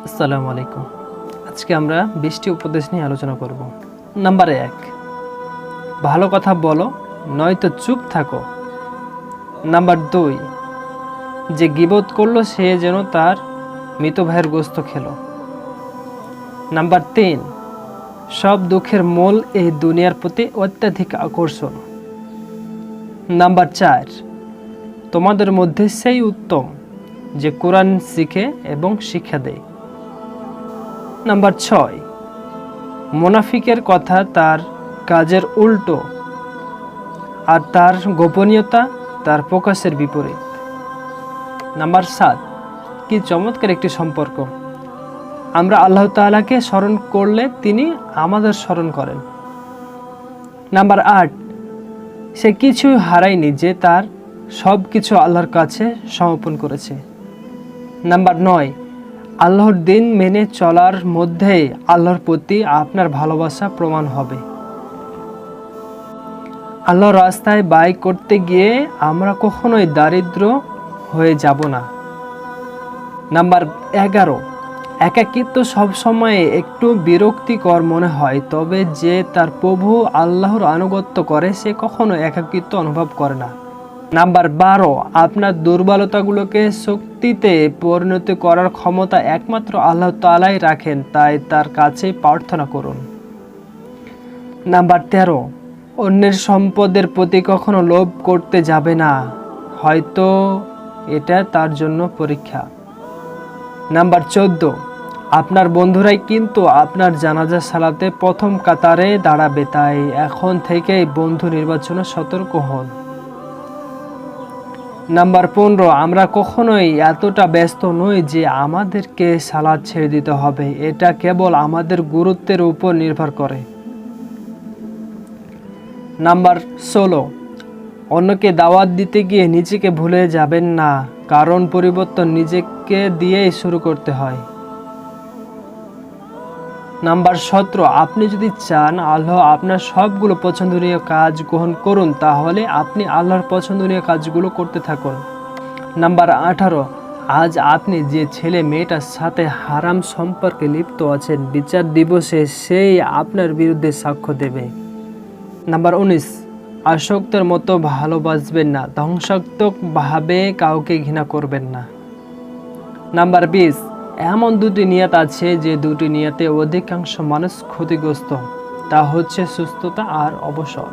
আসসালামু আলাইকুম। আজকে আমরা 20টি উপদেশ নিয়ে আলোচনা করব। নাম্বার 1, ভালো কথা বলো, নয়তো চুপ থাকো। নাম্বার 2, যে গীবত করলো সে যেন তার মৃত ভাইয়ের গোশত খেলো। নাম্বার 3, সব দুঃখের মূল এই দুনিয়ার প্রতি অত্যাধিক আকর্ষণ। নাম্বার 4, তোমাদের মধ্যে সেই উত্তম যে কোরআন শিখে এবং শিক্ষা দেয়। নাম্বার 6, মুনাফিকের কথা তার কাজের উল্টো, আর তার গোপনীয়তা তার প্রকাশের বিপরীত। নাম্বার 7, কি চমৎকার একটি সম্পর্ক! আমরা আল্লাহ তাআলাকে স্মরণ করলে তিনি আমাদের স্মরণ করেন। নাম্বার 8, সে কিছুই হারায়নি যে তার সব কিছু আল্লাহর কাছে সমর্পণ করেছে। নাম্বার 9, আল্লাহর দিন মেনে চলার মধ্যেই আল্লাহর প্রতি আপনার ভালোবাসা প্রমাণ হবে। আল্লাহর রাস্তায় ব্যয় করতে গিয়ে আমরা কখনোই দারিদ্র হয়ে যাব না। নাম্বার 11, একাকিত্ব সবসময় একটু বিরক্তিকর মনে হয়, তবে যে তার প্রভু আল্লাহর আনুগত্য করে সে কখনো একাকিত্ব অনুভব করে না। নাম্বার 12, আপনার দুর্বলতাগুলোকে শক্তিতে পরিণত করার ক্ষমতা একমাত্র আল্লাহ তাআলাই রাখেন, তাই তার কাছে প্রার্থনা করুন। নাম্বার 13, অন্যের সম্পদের প্রতি কখনো লোভ করতে যাবে না, হয়তো এটা তার জন্য পরীক্ষা। নাম্বার 14, আপনার বন্ধুরাই কিন্তু আপনার জানাজা সালাতে প্রথম কাতারে দাঁড়াবে, তাই এখন থেকেই বন্ধু নির্বাচনে সতর্ক হন। নাম্বার 15, আমরা কখনোই এতটা ব্যস্ত নই যে আমাদেরকে সালাত ছেড়ে দিতে হবে, এটা কেবল আমাদের গুরুত্বের উপর নির্ভর করে। নাম্বার 16, অন্যকে দাওয়াত দিতে গিয়ে নিজেকে ভুলে যাবেন না, কারণ পরিবর্তন নিজেকে দিয়েই শুরু করতে হয়। নাম্বার 17, আপনি যদি চান আল্লাহ আপনার সবগুলো পছন্দনীয় কাজ গ্রহণ করুন, তাহলে আপনি আল্লাহর পছন্দনীয় কাজগুলো করতে থাকুন। নাম্বার 18, আজ আপনি যে ছেলে মেয়েটার সাথে হারাম সম্পর্কে লিপ্ত আছেন, বিচার দিবসে সেই আপনার বিরুদ্ধে সাক্ষ্য দেবে। নাম্বার 19, আসক্তের মতো ভালোবাসবেন না, ধ্বংসাত্মকভাবে কাউকে ঘৃণা করবেন না। নাম্বার 20, এমন দুটি নিয়ত আছে যে দুটি নিয়তে অধিকাংশ মানুষ ক্ষতিগ্রস্ত, তা হচ্ছে সুস্থতা আর অবসর।